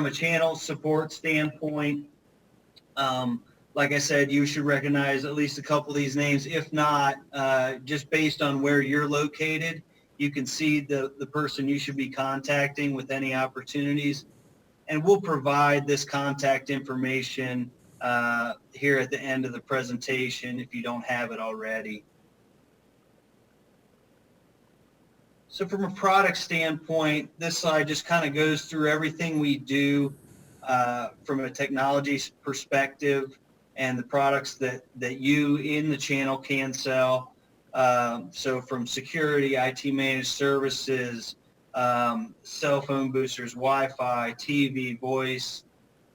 a channel support standpoint, like I said, you should recognize at least a couple of these names. If not, just based on where you're located, you can see the person you should be contacting with any opportunities. And we'll provide this contact information here at the end of the presentation if you don't have it already. So from a product standpoint, this slide just kind of goes through everything we do from a technology perspective and the products that you in the channel can sell. So from security, IT managed services, cell phone boosters, Wi-Fi, TV, voice,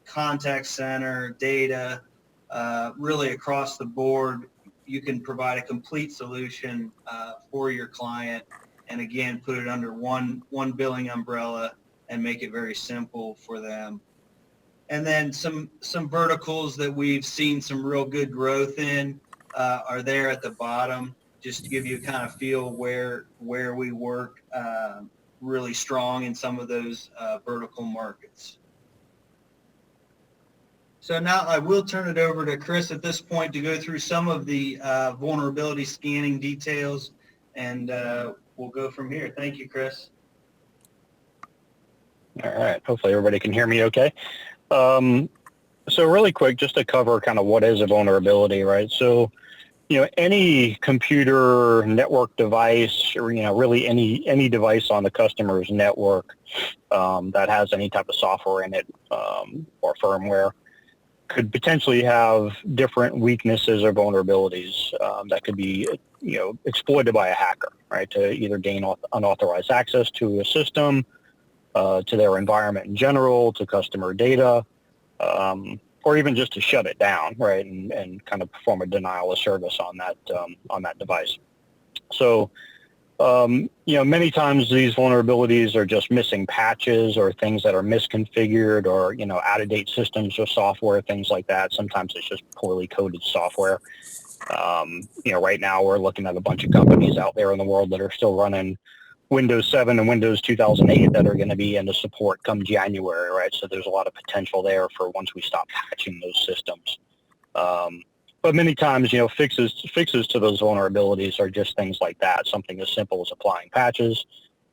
contact center, data, really across the board, you can provide a complete solution for your client, and again, put it under one billing umbrella and make it very simple for them. And then some verticals that we've seen some real good growth in are there at the bottom, just to give you a kind of feel where we work really strong in some of those vertical markets. So now I will turn it over to Chris at this point to go through some of the vulnerability scanning details, and we'll go from here. Thank you, Chris. All right. Hopefully everybody can hear me okay. So really quick, just to cover kind of what is a vulnerability, right? So, any computer network device, or, really any device on the customer's network that has any type of software in it or firmware could potentially have different weaknesses or vulnerabilities that could be, exploited by a hacker, right? To either gain unauthorized access to a system, to their environment in general, to customer data, or even just to shut it down, right, and kind of perform a denial of service on that device. So, many times these vulnerabilities are just missing patches or things that are misconfigured, or out-of-date systems or software, things like that. Sometimes it's just poorly coded software. Right now we're looking at a bunch of companies out there in the world that are still running Windows 7 and Windows 2008 that are going to be into support come January, right? So there's a lot of potential there for once we stop patching those systems. But many times, fixes to those vulnerabilities are just things like that, something as simple as applying patches.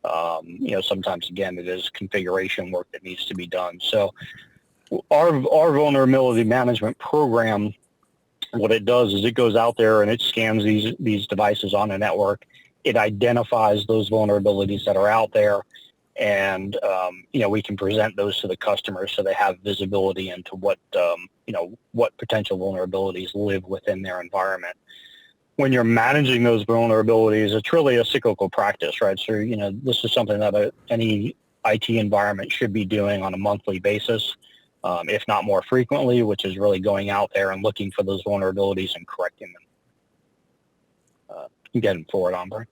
Sometimes, again, it is configuration work that needs to be done. So our vulnerability management program, what it does is it goes out there and it scans these devices on a network. It identifies those vulnerabilities that are out there, and we can present those to the customers so they have visibility into what potential vulnerabilities live within their environment. When you're managing those vulnerabilities, it's really a cyclical practice, right? So this is something that any IT environment should be doing on a monthly basis, if not more frequently, which is really going out there and looking for those vulnerabilities and correcting them. Getting forward on, Brian.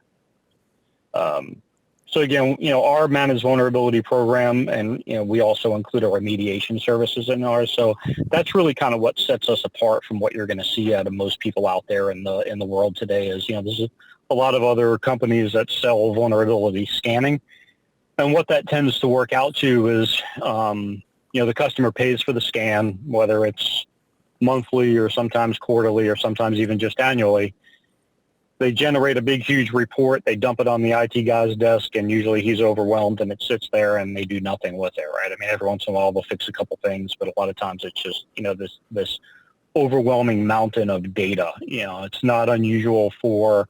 So again, our managed vulnerability program, and we also include our remediation services in ours. So that's really kind of what sets us apart from what you're going to see out of most people out there in the world today. Is there's a lot of other companies that sell vulnerability scanning, and what that tends to work out to is the customer pays for the scan, whether it's monthly or sometimes quarterly or sometimes even just annually. They generate a big, huge report. They dump it on the IT guy's desk, and usually he's overwhelmed, and it sits there, and they do nothing with it, right? I mean, every once in a while they'll fix a couple things, but a lot of times it's just, this overwhelming mountain of data. It's not unusual for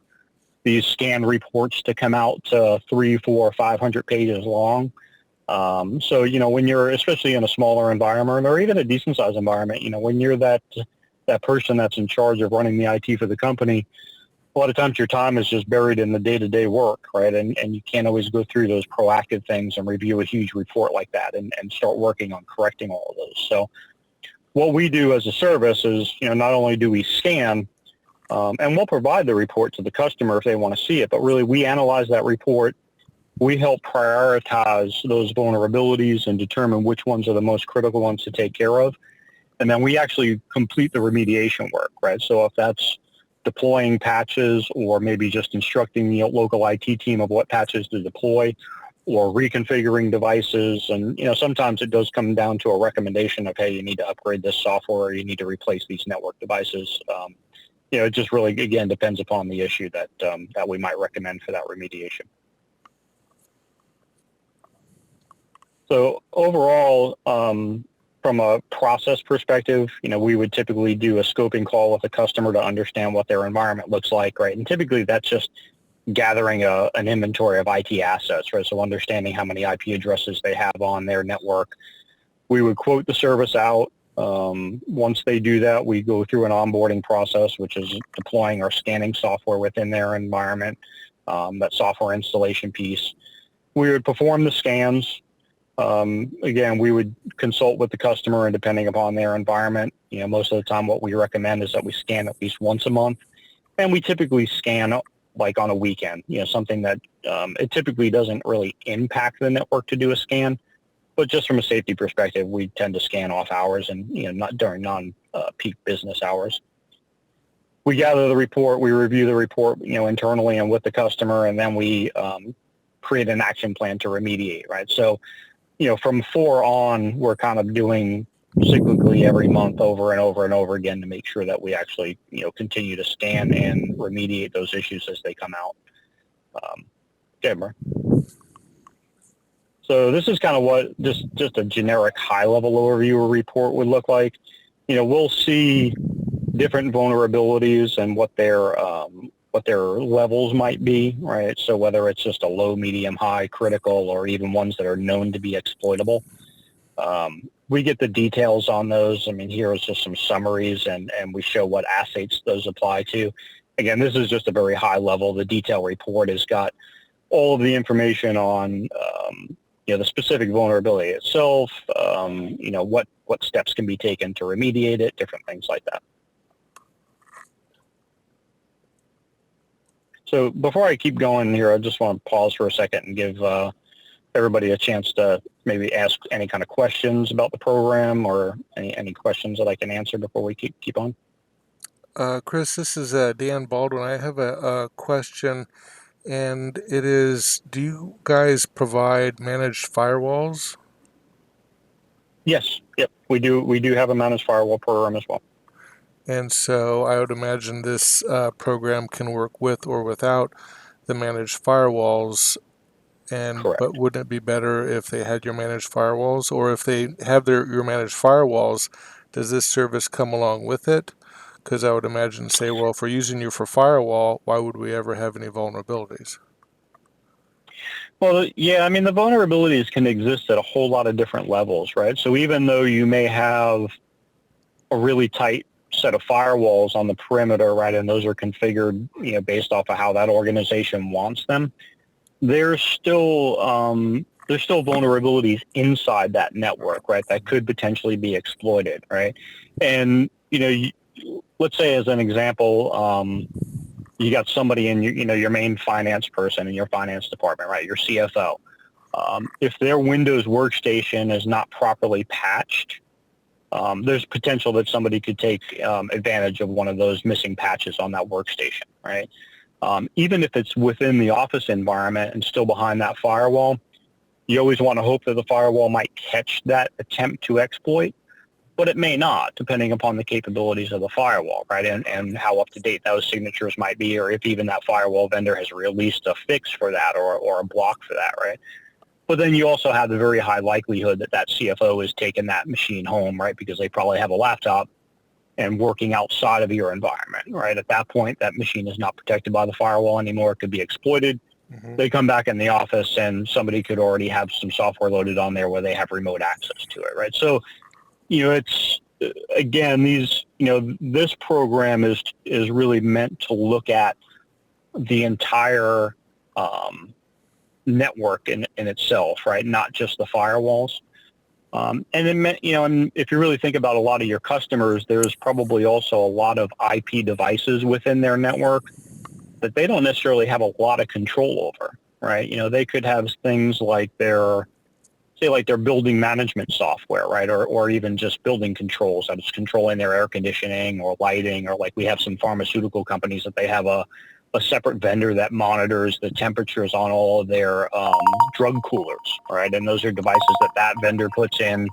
these scan reports to come out to 300, 400, 500 pages long. So, when you're, especially in a smaller environment or even a decent-sized environment, when you're that person that's in charge of running the IT for the company, a lot of times your time is just buried in the day-to-day work, right? And you can't always go through those proactive things and review a huge report like that and start working on correcting all of those. So what we do as a service is, not only do we scan, and we'll provide the report to the customer if they want to see it, but really we analyze that report. We help prioritize those vulnerabilities and determine which ones are the most critical ones to take care of. And then we actually complete the remediation work, right? So if that's deploying patches or maybe just instructing the local IT team of what patches to deploy, or reconfiguring devices. And, sometimes it does come down to a recommendation of, hey, you need to upgrade this software, or you need to replace these network devices. It just really, again, depends upon the issue that we might recommend for that remediation. So overall, from a process perspective, we would typically do a scoping call with the customer to understand what their environment looks like, right? And typically that's just gathering an inventory of IT assets, right? So understanding how many IP addresses they have on their network. We would quote the service out. Once they do that, we go through an onboarding process, which is deploying our scanning software within their environment, that software installation piece. We would perform the scans. Again, we would consult with the customer, and depending upon their environment, most of the time what we recommend is that we scan at least once a month. And we typically scan like on a weekend, something that it typically doesn't really impact the network to do a scan. But just from a safety perspective, we tend to scan off hours and, not during non-peak business hours. We gather the report, we review the report, internally and with the customer, and then we create an action plan to remediate, right? So, from 4 on, we're kind of doing cyclically every month over and over and over again to make sure that we actually, continue to scan and remediate those issues as they come out. Deborah. So this is kind of what just a generic high-level overview report would look like. We'll see different vulnerabilities and what their levels might be, right? So whether it's just a low, medium, high, critical, or even ones that are known to be exploitable. We get the details on those. I mean, here is just some summaries, and we show what assets those apply to. Again, this is just a very high level. The detail report has got all of the information on the specific vulnerability itself, what steps can be taken to remediate it, different things like that. So before I keep going here, I just want to pause for a second and give everybody a chance to maybe ask any kind of questions about the program, or any questions that I can answer before we keep on. Chris, this is Dan Baldwin. I have a question. And it is, do you guys provide managed firewalls? Yes. Yep. We do have a managed firewall program as well. And so I would imagine this program can work with or without the managed firewalls. Correct. But wouldn't it be better if they had your managed firewalls? Or if they have your managed firewalls, does this service come along with it? Because I would imagine, say, well, if we're using you for firewall, why would we ever have any vulnerabilities? Well, yeah, I mean, the vulnerabilities can exist at a whole lot of different levels, right? So even though you may have a really tight set of firewalls on the perimeter, right, and those are configured, based off of how that organization wants them, there's still vulnerabilities inside that network, right, that could potentially be exploited, right? And, let's say as an example, you got somebody in your main finance person in your finance department, right? Your CFO. If their Windows workstation is not properly patched, there's potential that somebody could take advantage of one of those missing patches on that workstation, right? Even if it's within the office environment and still behind that firewall, you always want to hope that the firewall might catch that attempt to exploit, but it may not, depending upon the capabilities of the firewall, right? And how up-to-date those signatures might be, or if even that firewall vendor has released a fix for that, or a block for that, right? But then you also have the very high likelihood that CFO has taken that machine home, right? Because they probably have a laptop and working outside of your environment, right? At that point, that machine is not protected by the firewall anymore. It could be exploited. Mm-hmm. They come back in the office and somebody could already have some software loaded on there where they have remote access to it, right? So, it's, again, this program is really meant to look at the entire network in itself, right? Not just the firewalls. And then, and if you really think about a lot of your customers, there's probably also a lot of IP devices within their network that they don't necessarily have a lot of control over, right? They could have things like their building management software, right? Or even just building controls that's controlling their air conditioning or lighting, or like we have some pharmaceutical companies that they have a a separate vendor that monitors the temperatures on all of their drug coolers, right? And those are devices that vendor puts in,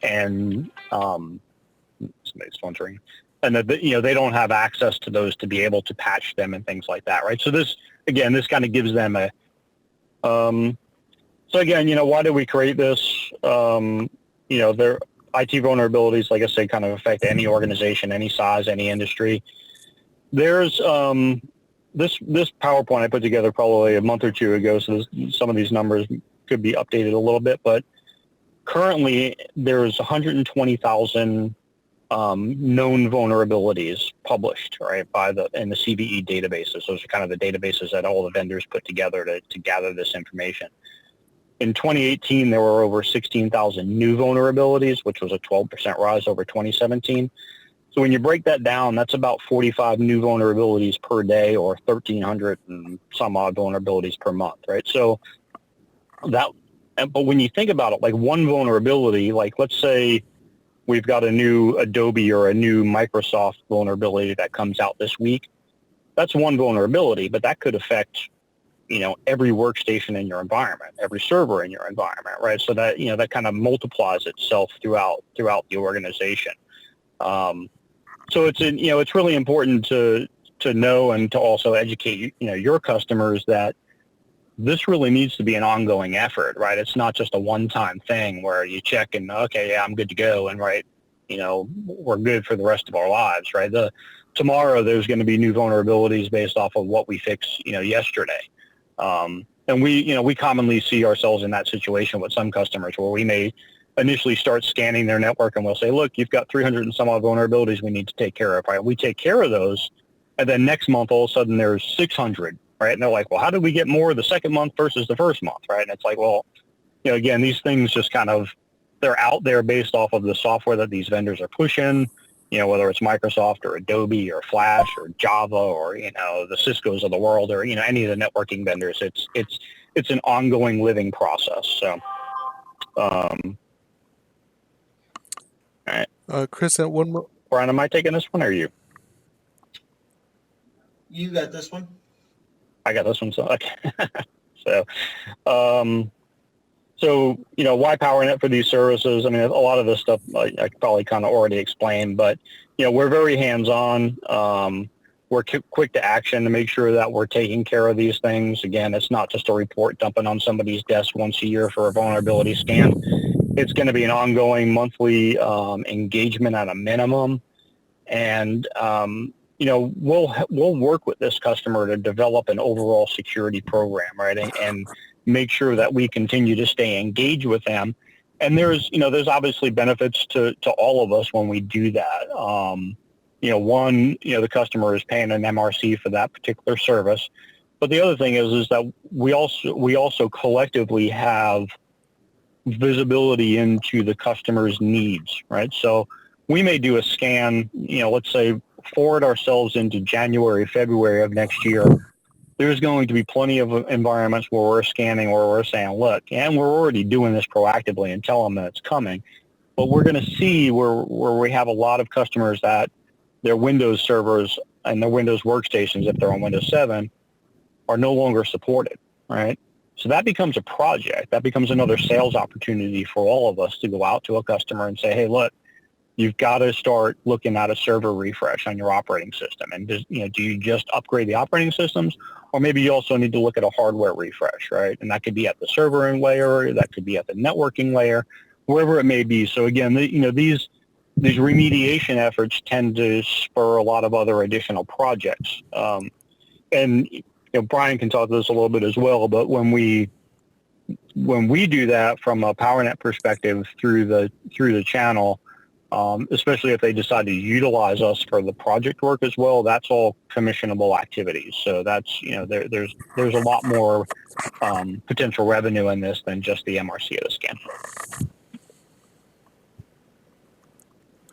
and somebody's phone's ringing, and that they don't have access to those to be able to patch them and things like that, right? So this kind of gives them a so again, why did we create this? Their IT vulnerabilities, like I said, kind of affect any organization, any size, any industry. There's this PowerPoint I put together probably a month or two ago, so some of these numbers could be updated a little bit, but currently there's 120,000 known vulnerabilities published, right, in the CVE databases. Those are kind of the databases that all the vendors put together to gather this information. In 2018, there were over 16,000 new vulnerabilities, which was a 12% rise over 2017. So when you break that down, that's about 45 new vulnerabilities per day, or 1,300 and some odd vulnerabilities per month, right? So but when you think about it, like one vulnerability, like let's say we've got a new Adobe or a new Microsoft vulnerability that comes out this week. That's one vulnerability, but that could affect, every workstation in your environment, every server in your environment, right? So that, that kind of multiplies itself throughout the organization. So it's really important to know and to also educate, your customers that this really needs to be an ongoing effort, right? It's not just a one-time thing where you check and, okay, yeah, I'm good to go, and right, we're good for the rest of our lives, right? Tomorrow there's going to be new vulnerabilities based off of what we fixed, yesterday. And we commonly see ourselves in that situation with some customers where we may initially start scanning their network and we'll say, look, you've got 300 and some odd vulnerabilities we need to take care of, right? We take care of those, and then next month all of a sudden there's 600, right? And they're like, well, how did we get more the second month versus the first month, right? And it's like, well, again, these things just kind of, they're out there based off of the software that these vendors are pushing, whether it's Microsoft or Adobe or Flash or Java or, the Ciscos of the world or, any of the networking vendors. It's an ongoing living process. So, all right. Chris, one more. Brian, am I taking this one or you? You got this one. I got this one. So, okay. So, why PowerNet for these services? I mean, a lot of this stuff I probably kind of already explained, but, we're very hands-on. We're quick to action to make sure that we're taking care of these things. Again, it's not just a report dumping on somebody's desk once a year for a vulnerability scan. It's going to be an ongoing monthly engagement at a minimum. And, we'll work with this customer to develop an overall security program, right? And make sure that we continue to stay engaged with them. And there's obviously benefits to all of us when we do that. One, the customer is paying an MRC for that particular service. But the other thing is that we also collectively have visibility into the customer's needs, right? So we may do a scan, let's say forward ourselves into January, February of next year. There's going to be plenty of environments where we're scanning, where we're saying, look, and we're already doing this proactively and tell them that it's coming, but we're going to see where we have a lot of customers that their Windows servers and their Windows workstations, if they're on Windows 7, are no longer supported, right? So that becomes a project. That becomes another sales opportunity for all of us to go out to a customer and say, hey, look, you've got to start looking at a server refresh on your operating system. And do you just upgrade the operating systems? Or maybe you also need to look at a hardware refresh, right? And that could be at the server layer, that could be at the networking layer, wherever it may be. So again, these remediation efforts tend to spur a lot of other additional projects. And Brian can talk to this a little bit as well, but when we do that from a PowerNet perspective through the channel, especially if they decide to utilize us for the project work as well, that's all commissionable activities. So that's, there's a lot more potential revenue in this than just the MRC of the scan.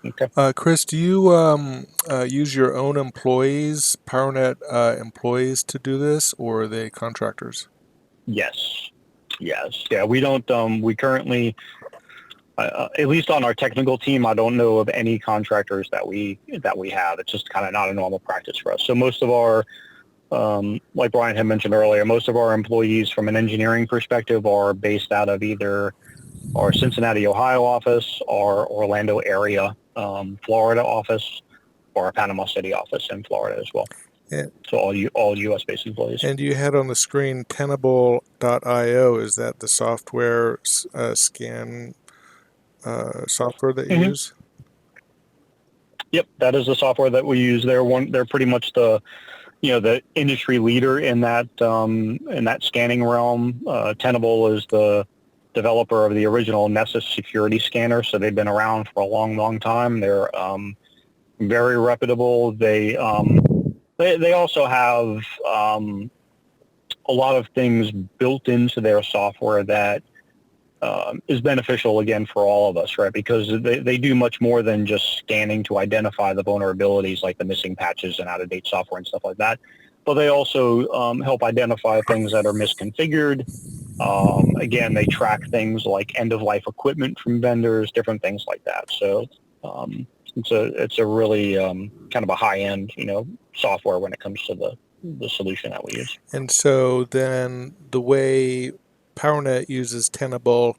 Okay. Chris, do you use your own employees, PowerNet employees, to do this, or are they contractors? Yes. Yeah, we don't, we currently, at least on our technical team, I don't know of any contractors that we have. It's just kind of not a normal practice for us. So most of our like Brian had mentioned earlier, most of our employees from an engineering perspective are based out of either our Cincinnati, Ohio office, our Orlando area, Florida office, or our Panama City office in Florida as well. And, So all U.S.-based employees. and you had on the screen Tenable.io. Is that the software scan software that you use? Yep, that is the software that we use. They're pretty much the the industry leader in that scanning realm. Tenable is the developer of the original Nessus security scanner, so they've been around for a long, long time. They're very reputable. They also have a lot of things built into their software that is beneficial, again, for all of us, right? Because they do much more than just scanning to identify the vulnerabilities, like the missing patches and out-of-date software and stuff like that. But they also help identify things that are misconfigured. Again, they track things like end-of-life equipment from vendors, different things like that. So it's a really kind of a high-end, software when it comes to the solution that we use. And so then the way Powernet uses Tenable,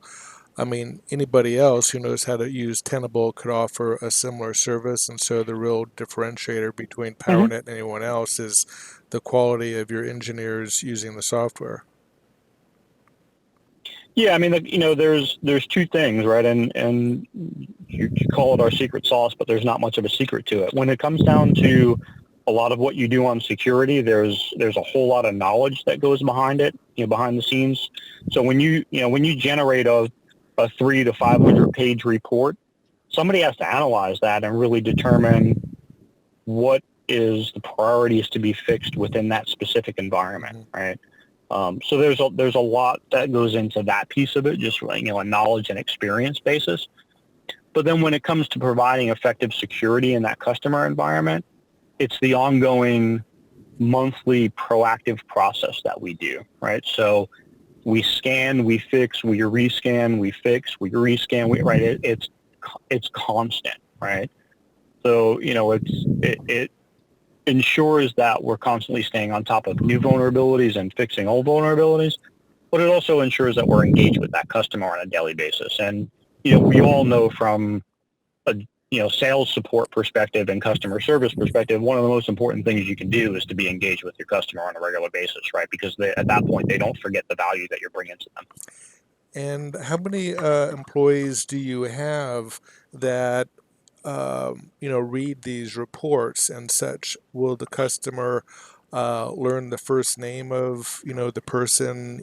I mean, anybody else who knows how to use Tenable could offer a similar service. And so the real differentiator between Powernet and anyone else is the quality of your engineers using the software. Yeah, I mean, there's two things, right? And you call it our secret sauce, but there's not much of a secret to it. When it comes down to a lot of what you do on security, there's a whole lot of knowledge that goes behind it, behind the scenes. So when you generate a 300 to 500 page report, somebody has to analyze that and really determine what is the priorities to be fixed within that specific environment, right? So there's a lot that goes into that piece of it, just a knowledge and experience basis. But then when it comes to providing effective security in that customer environment, it's the ongoing monthly proactive process that we do, right? So we scan, we fix, we rescan, we fix, we rescan, right? It's constant, right? So it ensures that we're constantly staying on top of new vulnerabilities and fixing old vulnerabilities, but it also ensures that we're engaged with that customer on a daily basis. And we all know from a sales support perspective and customer service perspective, one of the most important things you can do is to be engaged with your customer on a regular basis, right? Because at that point, they don't forget the value that you're bringing to them. And how many employees do you have that read these reports and such? Will the customer learn the first name of the person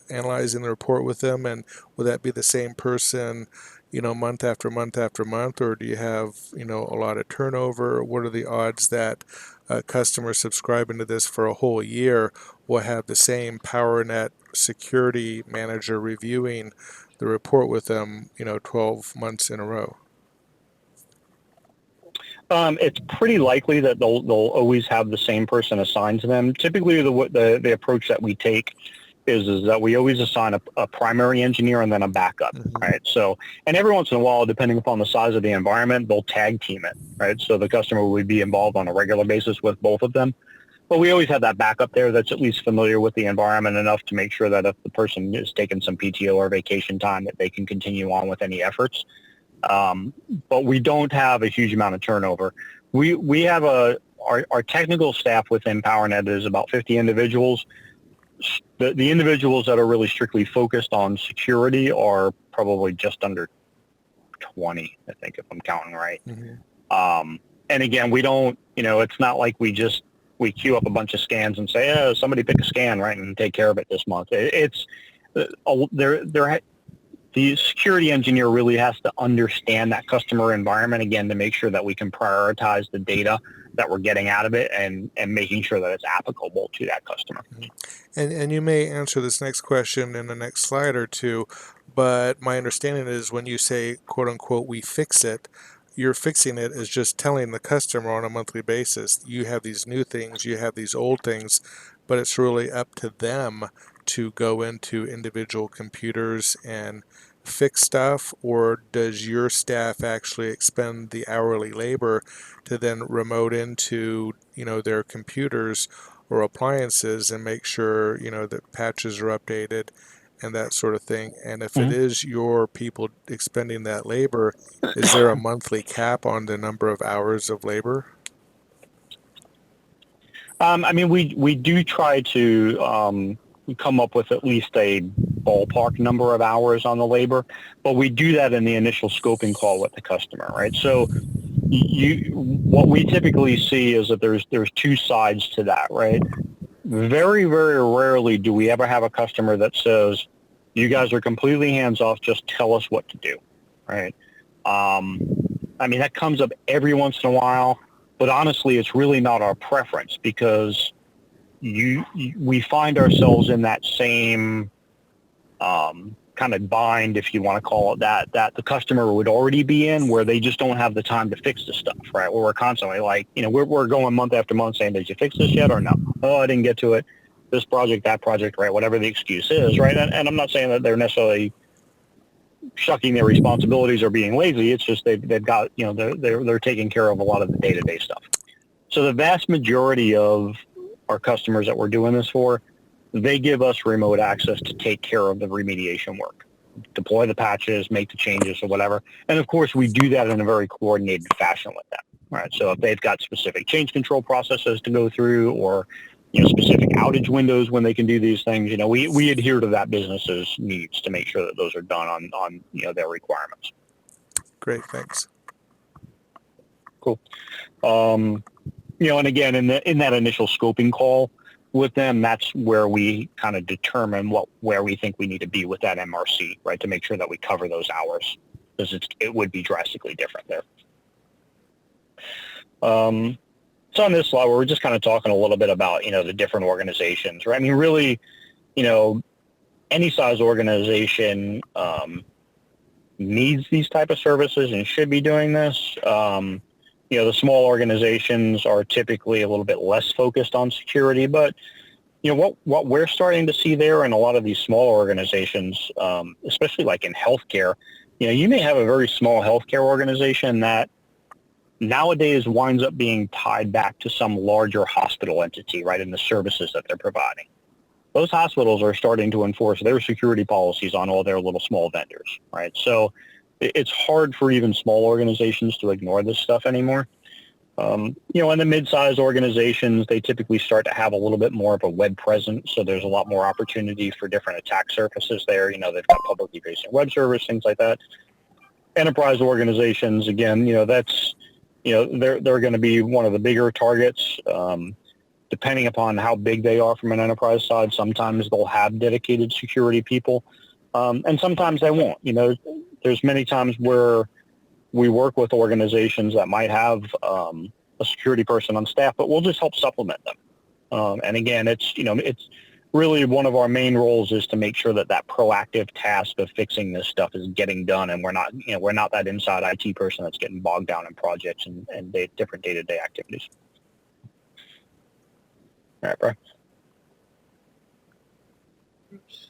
analyzing the report with them, and will that be the same person month after month after month, or do you have a lot of turnover? What are the odds that a customer subscribing to this for a whole year will have the same PowerNet security manager reviewing the report with them 12 months in a row? It's pretty likely that they'll always have the same person assigned to them. Typically, the approach that we take is that we always assign a primary engineer and then a backup, right? So, and every once in a while, depending upon the size of the environment, they'll tag team it, right? So the customer would be involved on a regular basis with both of them. But we always have that backup there that's at least familiar with the environment enough to make sure that if the person is taking some PTO or vacation time, that they can continue on with any efforts. But we don't have a huge amount of turnover. We have our technical staff within PowerNet is about 50 individuals. The individuals that are really strictly focused on security are probably just under 20, I think, if I'm counting right. And again, we don't, it's not like we queue up a bunch of scans and say, oh, somebody pick a scan, right, and take care of it this month. The security engineer really has to understand that customer environment, again, to make sure that we can prioritize the data that we're getting out of it and making sure that it's applicable to that customer. And you may answer this next question in the next slide or two, but my understanding is when you say, quote unquote, we fix it, you're fixing it as just telling the customer on a monthly basis, you have these new things, you have these old things, but it's really up to them to go into individual computers and fix stuff, or does your staff actually expend the hourly labor to then remote into their computers or appliances and make sure, that patches are updated and that sort of thing. And if it Mhm. is your people expending that labor, is there a monthly cap on the number of hours of labor? I mean, we do try to come up with at least a ballpark number of hours on the labor, but we do that in the initial scoping call with the customer, right? So what we typically see is that there's two sides to that, right? Very, very rarely do we ever have a customer that says, you guys are completely hands off, just tell us what to do, right? I mean, that comes up every once in a while, but honestly, it's really not our preference because we find ourselves in that same kind of bind, if you want to call it that the customer would already be in, where they just don't have the time to fix the stuff, right? Where we're constantly like, we're going month after month saying, did you fix this yet or no? Oh, I didn't get to it. This project, that project, right? Whatever the excuse is, right? And I'm not saying that they're necessarily shucking their responsibilities or being lazy. It's just they've got, they're taking care of a lot of the day-to-day stuff. So the vast majority of our customers that we're doing this for, they give us remote access to take care of the remediation work, deploy the patches, make the changes or whatever. And of course, we do that in a very coordinated fashion with them. Right. So if they've got specific change control processes to go through or, specific outage windows when they can do these things, we adhere to that business's needs to make sure that those are done on their requirements. Great, thanks. Cool. And again, in that initial scoping call with them, that's where we kind of determine where we think we need to be with that MRC, right, to make sure that we cover those hours, because it would be drastically different there. So on this slide, we're just kind of talking a little bit about, the different organizations, right? I mean, really, any size organization needs these type of services and should be doing this. The small organizations are typically a little bit less focused on security, but what we're starting to see there in a lot of these small organizations, especially like in healthcare, you may have a very small healthcare organization that nowadays winds up being tied back to some larger hospital entity, right, in the services that they're providing. Those hospitals are starting to enforce their security policies on all their little small vendors, right? So it's hard for even small organizations to ignore this stuff anymore. In the mid-sized organizations, they typically start to have a little bit more of a web presence, so there's a lot more opportunity for different attack surfaces there. They've got publicly facing web servers, things like that. Enterprise organizations, again, that's, they're going to be one of the bigger targets. Depending upon how big they are from an enterprise side, sometimes they'll have dedicated security people, and sometimes they won't. There's many times where we work with organizations that might have a security person on staff, but we'll just help supplement them. And again, it's really one of our main roles is to make sure that proactive task of fixing this stuff is getting done, and we're not that inside IT person that's getting bogged down in projects and different day-to-day activities. All right, bro. Oops.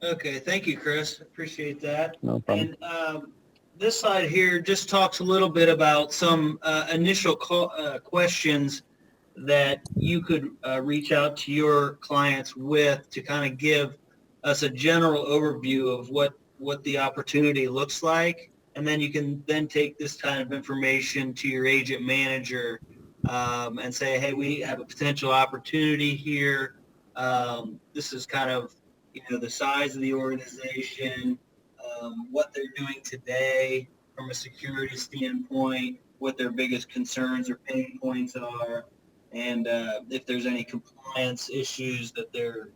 Okay, thank you, Chris. Appreciate that. No problem. And this slide here just talks a little bit about some initial questions that you could reach out to your clients with to kind of give us a general overview of what the opportunity looks like. And then you can then take this kind of information to your agent manager and say, hey, we have a potential opportunity here. This is kind of, the size of the organization, what they're doing today from a security standpoint, what their biggest concerns or pain points are, and if there's any compliance issues that they're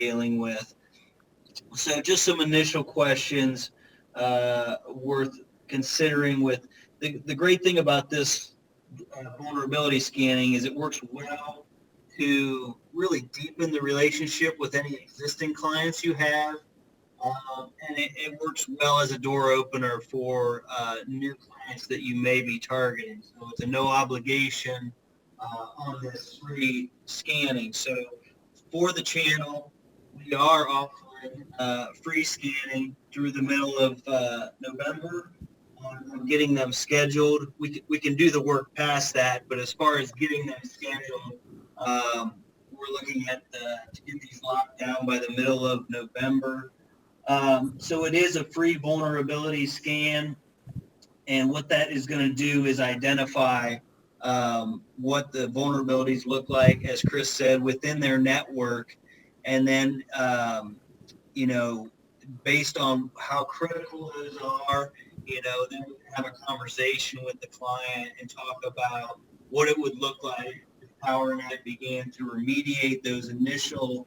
dealing with. So just some initial questions worth considering. With the great thing about this vulnerability scanning is it works well to really deepen the relationship with any existing clients you have. And it works well as a door opener for new clients that you may be targeting. So it's a no obligation on this free scanning. So for the channel, we are offering free scanning through the middle of November on getting them scheduled. We can do the work past that, but as far as getting them scheduled, We're looking at to get these locked down by the middle of November. So it is a free vulnerability scan. And what that is going to do is identify what the vulnerabilities look like, as Chris said, within their network. And then, you know, based on how critical those are, you know, then we can have a conversation with the client and talk about what it would look like if PowerNet began to remediate those initial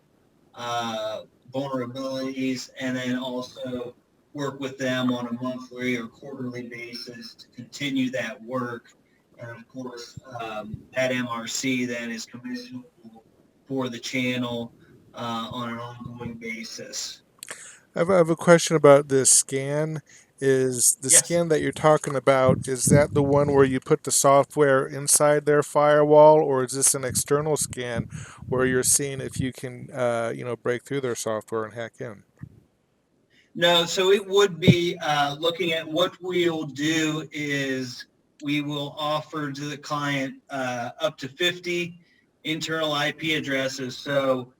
uh, vulnerabilities, and then also work with them on a monthly or quarterly basis to continue that work. And of course, that MRC then is commissionable for the channel on an ongoing basis. I have a question about this scan. Is the Yes. scan that you're talking about, is that the one where you put the software inside their firewall, or is this an external scan where you're seeing if you can, break through their software and hack in? No, so it would be looking at what we'll do is we will offer to the client up to 50 internal IP addresses. So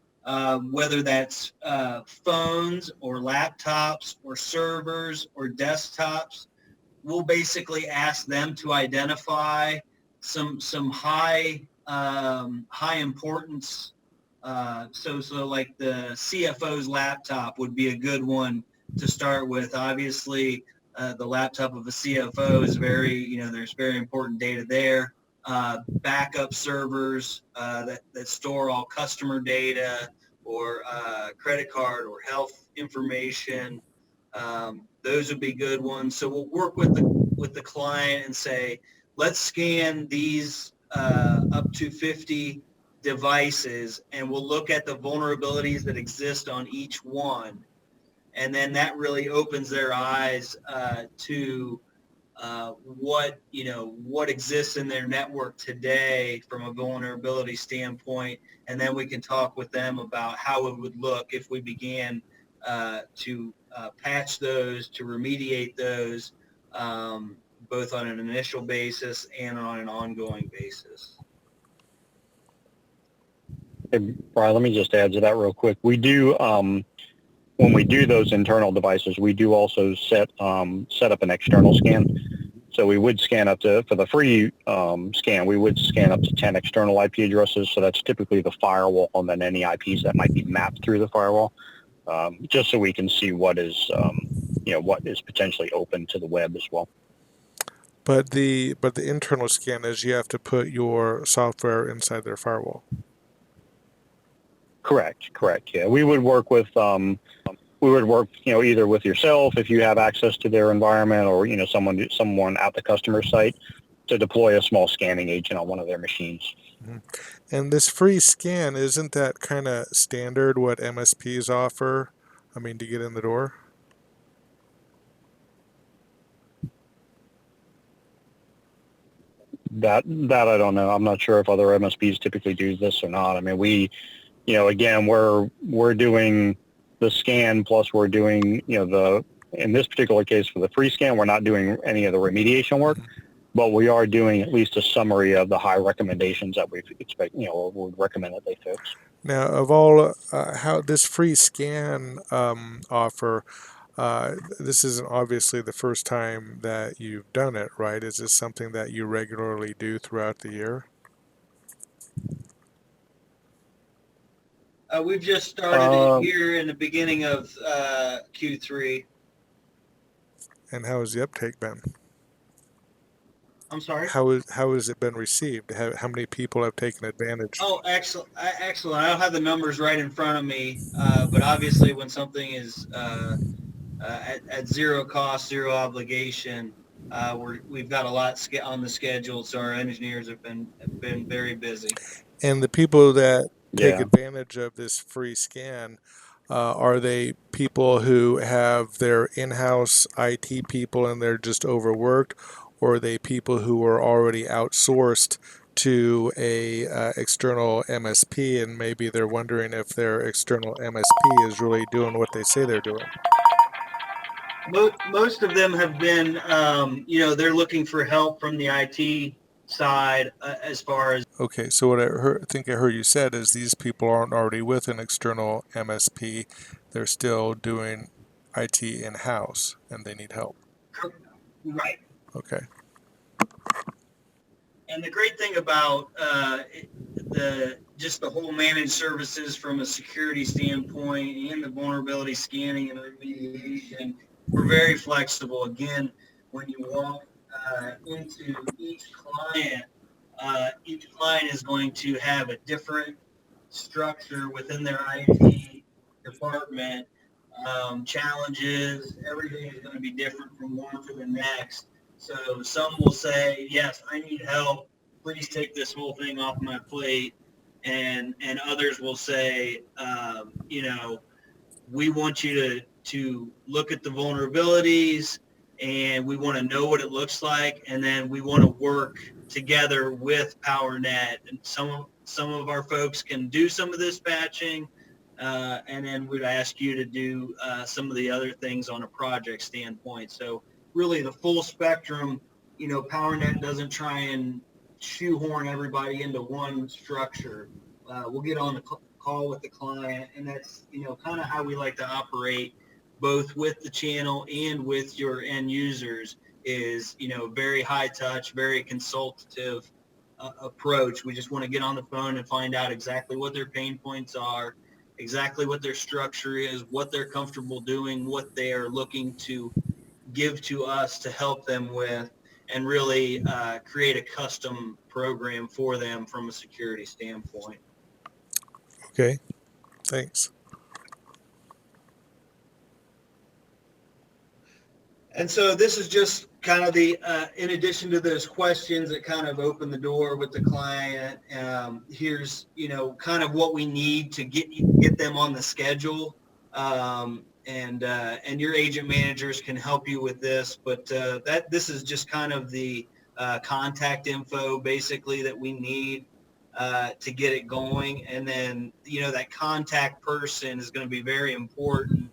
whether that's phones or laptops or servers or desktops, we'll basically ask them to identify some high importance. So like the CFO's laptop would be a good one to start with. Obviously, the laptop of a CFO is there's very important data there. Backup servers that store all customer data or credit card or health information. Those would be good ones. So we'll work with the client and say, let's scan these up to 50 devices, and we'll look at the vulnerabilities that exist on each one. And then that really opens their eyes to what exists in their network today from a vulnerability standpoint. And then we can talk with them about how it would look if we began to patch those, to remediate those, both on an initial basis and on an ongoing basis. Hey, Brian, let me just add to that real quick. We do, when we do those internal devices, we do also set up an external scan. So we would scan for the free scan, we would scan up to 10 external IP addresses. So that's typically the firewall and then any IPs that might be mapped through the firewall, just so we can see what is potentially open to the web as well. But the internal scan is you have to put your software inside their firewall. Correct. Yeah, we would work, either with yourself if you have access to their environment, or someone at the customer site to deploy a small scanning agent on one of their machines. Mm-hmm. And this free scan, isn't that kind of standard what MSPs offer? I mean, to get in the door? That I don't know. I'm not sure if other MSPs typically do this or not. I mean, again, we're doing the scan, plus we're doing, in this particular case for the free scan, we're not doing any of the remediation work, but we are doing at least a summary of the high recommendations that we expect, or would recommend that they fix. Now, of all, how this free scan offer, this isn't obviously the first time that you've done it, right? Is this something that you regularly do throughout the year? We've just started it here in the beginning of Q3. And how has the uptake been? I'm sorry? How has it been received? How many people have taken advantage? Oh, excellent. Excellent. I don't have the numbers right in front of me, but obviously when something is at zero cost, zero obligation, we've got a lot on the schedule, so our engineers have been very busy. And the people that take Yeah. advantage of this free scan, are they people who have their in-house IT people and they're just overworked, or are they people who are already outsourced to a external MSP and maybe they're wondering if their external MSP is really doing what they say they're doing? Most of them have been, they're looking for help from the IT side as far as. Okay, so what I think I heard you said is these people aren't already with an external MSP. They're still doing IT in-house, and they need help. Right. Okay. And the great thing about the whole managed services from a security standpoint and the vulnerability scanning and remediation, we're very flexible. Again, when you walk into each client is going to have a different structure within their IT department. Challenges, everything is going to be different from one to the next. So some will say, yes, I need help. Please take this whole thing off my plate. And others will say, we want you to look at the vulnerabilities and we want to know what it looks like. And then we want to work together with Powernet. And some of our folks can do some of this patching. And then we'd ask you to do some of the other things on a project standpoint. So really the full spectrum, Powernet doesn't try and shoehorn everybody into one structure. We'll get on the call with the client, and that's, kind of how we like to operate both with the channel and with your end users is, very high touch, very consultative approach. We just want to get on the phone and find out exactly what their pain points are, exactly what their structure is, what they're comfortable doing, what they are looking to give to us to help them with, and really create a custom program for them from a security standpoint. Okay. Thanks. And so this is just kind of the, in addition to those questions that kind of open the door with the client, here's, kind of what we need to get them on the schedule. And your agent managers can help you with this, but this is just kind of the contact info basically that we need to get it going. And then, that contact person is going to be very important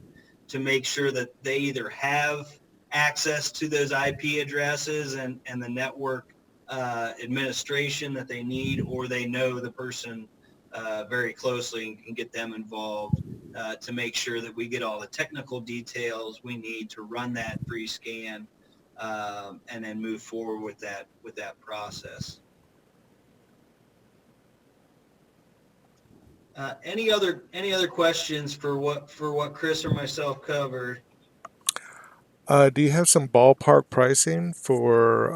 to make sure that they either have access to those IP addresses and the network administration that they need, or they know the person very closely and can get them involved to make sure that we get all the technical details we need to run that pre-scan and then move forward with that process. Any other questions for what Chris or myself covered? Do you have some ballpark pricing for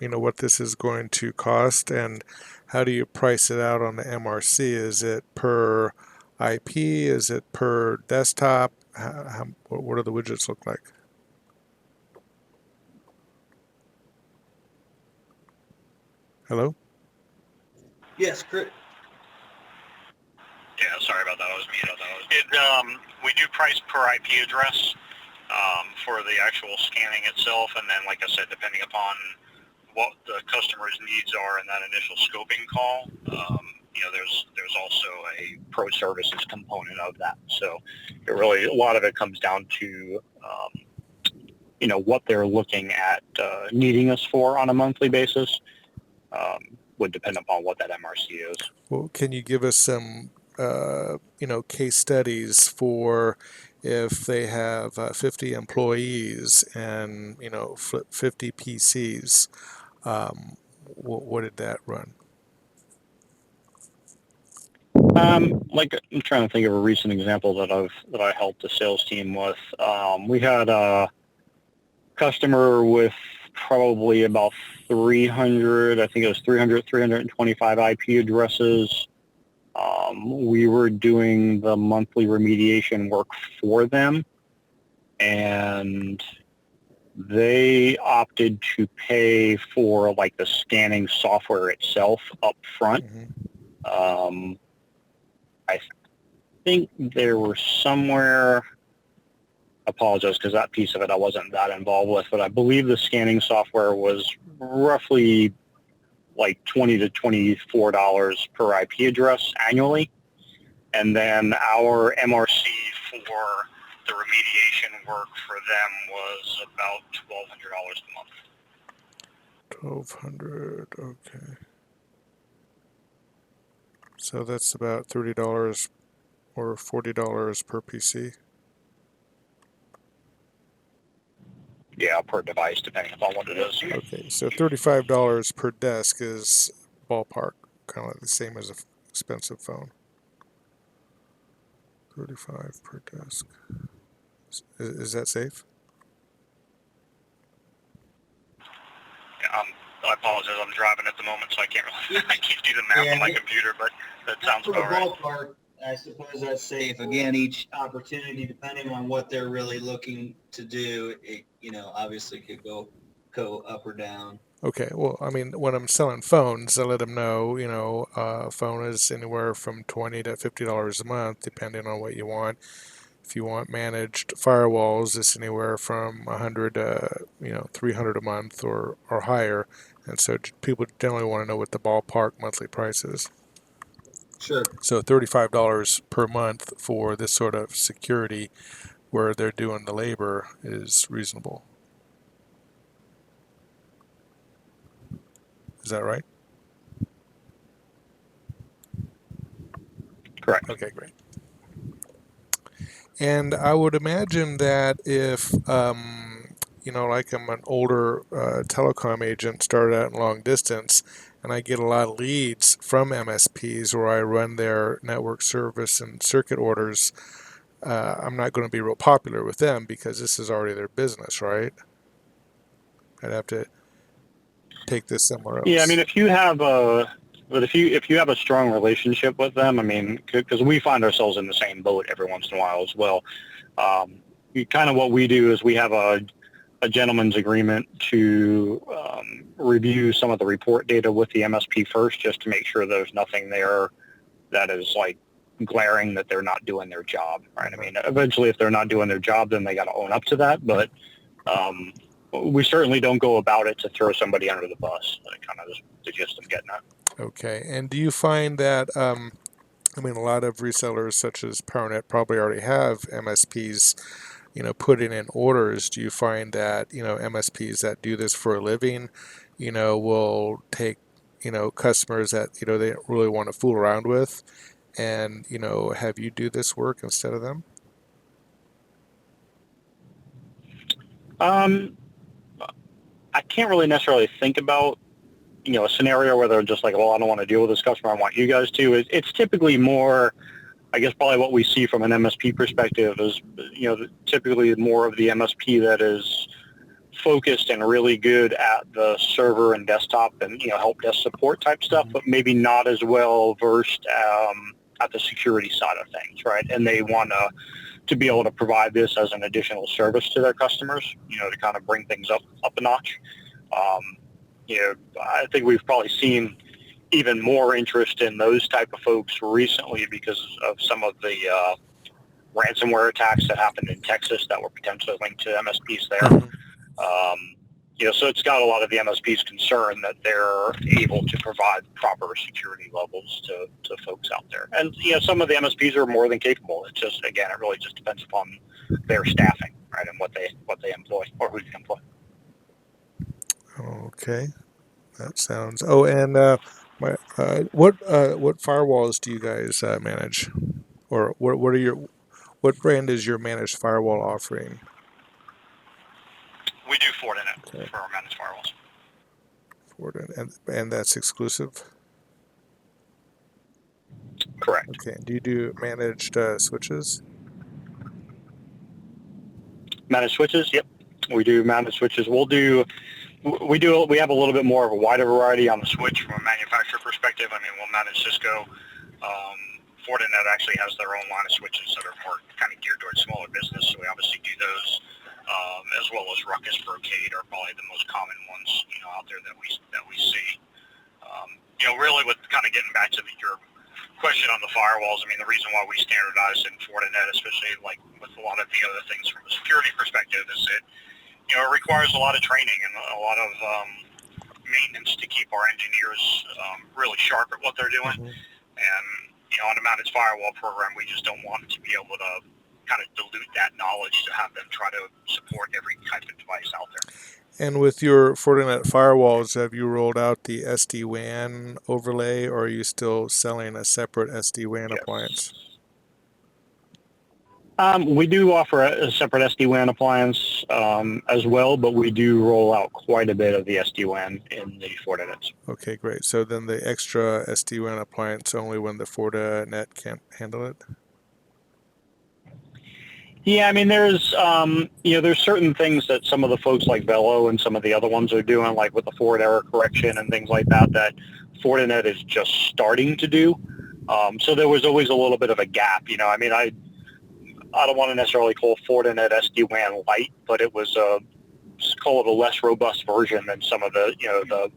what this is going to cost, and how do you price it out on the MRC? Is it per IP? Is it per desktop? What do the widgets look like? Hello? Yes, Chris. Yeah, sorry about that. I was muted. We do price per IP address for the actual scanning itself, and then, like I said, depending upon what the customer's needs are in that initial scoping call, there's also a pro services component of that. So a lot of it comes down to what they're looking at needing us for on a monthly basis. Would depend upon what that MRC is. Well, can you give us some case studies for if they have 50 employees and 50 PCs? What did that run? Like, I'm trying to think of a recent example that I helped the sales team with. We had a customer with probably about 300, I think it was 325 IP addresses. We were doing the monthly remediation work for them, and they opted to pay for like the scanning software itself up front. Mm-hmm. I think there were somewhere, apologize because that piece of it I wasn't that involved with, but I believe the scanning software was roughly like $20 to $24 per IP address annually. And then our MRC for the remediation work for them was about $1,200 a month. $1,200. Okay. So that's about $30 or $40 per PC. Yeah, per device, depending upon what it is. Okay, so $35 per desk is ballpark, kind of like the same as an expensive phone. 35 per desk. Is that safe? I apologize. I'm driving at the moment, so I can't really I can't do the math on my computer, but that sounds For the about right. ballpark, I suppose that's safe. Again, each opportunity, depending on what they're really looking to do, it, obviously could go up or down. Okay, well, I mean, when I'm selling phones, I let them know, a phone is anywhere from $20 to $50 a month, depending on what you want. If you want managed firewalls, it's anywhere from 100 to, $300 a month or higher. And so people generally want to know what the ballpark monthly price is. Sure. So $35 per month for this sort of security where they're doing the labor is reasonable. Is that right? Correct. Okay, great. And I would imagine that if, like I'm an older telecom agent, started out in long distance, and I get a lot of leads from MSPs where I run their network service and circuit orders, I'm not going to be real popular with them because this is already their business, right? I'd have to take this somewhere else. Yeah, I mean, if you have a strong relationship with them, I mean, because we find ourselves in the same boat every once in a while as well. Kind of what we do is we have a gentleman's agreement to review some of the report data with the MSP first, just to make sure there's nothing there that is like glaring that they're not doing their job, right? I mean, eventually, if they're not doing their job, then they got to own up to that. But we certainly don't go about it to throw somebody under the bus. Kind of the gist I'm getting at. Okay. And do you find that, a lot of resellers such as Powernet probably already have MSPs, putting in orders. Do you find that, MSPs that do this for a living, will take, customers that, they don't really want to fool around with and, have you do this work instead of them? I can't really necessarily think about a scenario where they're just like, well, I don't want to deal with this customer. I want you guys to. It's typically more, I guess, probably what we see from an MSP perspective is, typically more of the MSP that is focused and really good at the server and desktop and, help desk support type stuff, but maybe not as well versed at the security side of things, right? And they want to be able to provide this as an additional service to their customers, to kind of bring things up a notch. I think we've probably seen even more interest in those type of folks recently because of some of the ransomware attacks that happened in Texas that were potentially linked to MSPs there. So it's got a lot of the MSPs concerned that they're able to provide proper security levels to folks out there. And, some of the MSPs are more than capable. It's just, again, it really just depends upon their staffing, right, and what they employ or who they employ. Okay. That sounds. Oh, and what firewalls do you guys manage, or what brand is your managed firewall offering? We do Fortinet for our managed firewalls. Fortinet, and that's exclusive. Correct. Okay. Do you do managed switches? Managed switches? Yep. We do managed switches. We have a little bit more of a wider variety on the switch from a manufacturer perspective. I mean, we'll manage Cisco. Fortinet actually has their own line of switches that are more kind of geared towards smaller business, so we obviously do those, as well as Ruckus, Brocade are probably the most common ones, out there that we see. Really with kind of getting back to your question on the firewalls, I mean, the reason why we standardized in Fortinet, especially like with a lot of the other things from a security perspective, is that it requires a lot of training and a lot of maintenance to keep our engineers really sharp at what they're doing. And, on a managed firewall program, we just don't want to be able to kind of dilute that knowledge to have them try to support every type of device out there. And with your Fortinet firewalls, have you rolled out the SD-WAN overlay, or are you still selling a separate SD-WAN appliance? We do offer a separate SD-WAN appliance as well, but we do roll out quite a bit of the SD-WAN in the Fortinets. Okay, great. So then the extra SD-WAN appliance only when the Fortinet can't handle it? Yeah, I mean, there's certain things that some of the folks like Velo and some of the other ones are doing, like with the forward error correction and things like that, that Fortinet is just starting to do. So there was always a little bit of a gap. I mean, I don't want to necessarily call Fortinet SD-WAN light, but it was just call it a less robust version than some of the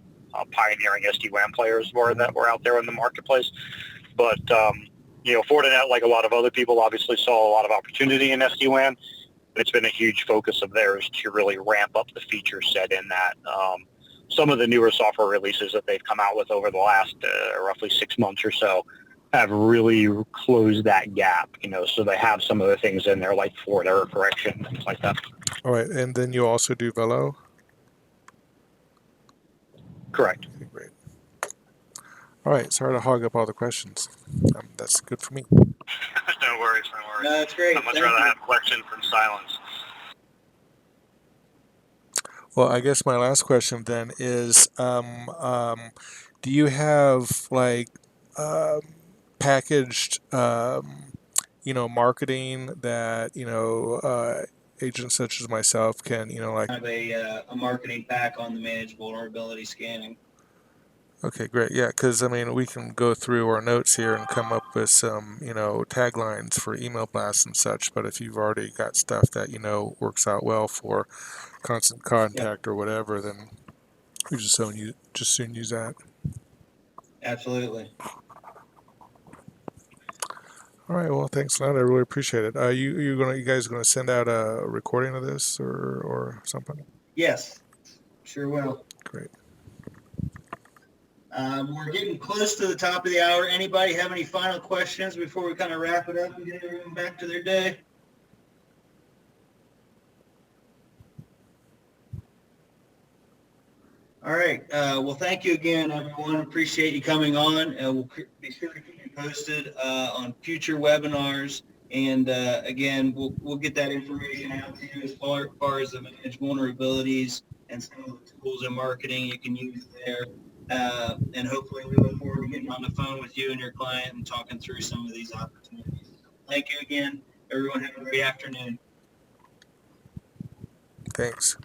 pioneering SD-WAN players that were out there in the marketplace. But Fortinet, like a lot of other people, obviously saw a lot of opportunity in SD-WAN. It's been a huge focus of theirs to really ramp up the feature set in that. Some of the newer software releases that they've come out with over the last roughly 6 months or so have really closed that gap, so they have some of the things in there like forward error correction, things like that. All right, and then you also do Velo? Correct. Okay, great. All right, sorry to hog up all the questions. That's good for me. No worries. No, that's great. I'd much rather have questions than silence. Well, I guess my last question then is, do you have packaged, marketing that, agents such as myself can, Kind of a marketing pack on the managed vulnerability scanning. Okay, great. Yeah, because, we can go through our notes here and come up with some, taglines for email blasts and such, but if you've already got stuff that, works out well for constant contact or whatever, then we just soon use that. Absolutely. All right. Well, thanks a lot. I really appreciate it. You guys gonna send out a recording of this or something? Yes, sure will. Great. We're getting close to the top of the hour. Anybody have any final questions before we kind of wrap it up and get everyone back to their day? All right. Well, thank you again, everyone. Appreciate you coming on. We'll be sure to keep you posted on future webinars. And again, we'll get that information out to you as far as the managed vulnerabilities and some of the tools and marketing you can use there. And hopefully we look forward to getting on the phone with you and your client and talking through some of these opportunities. Thank you again. Everyone have a great afternoon. Thanks.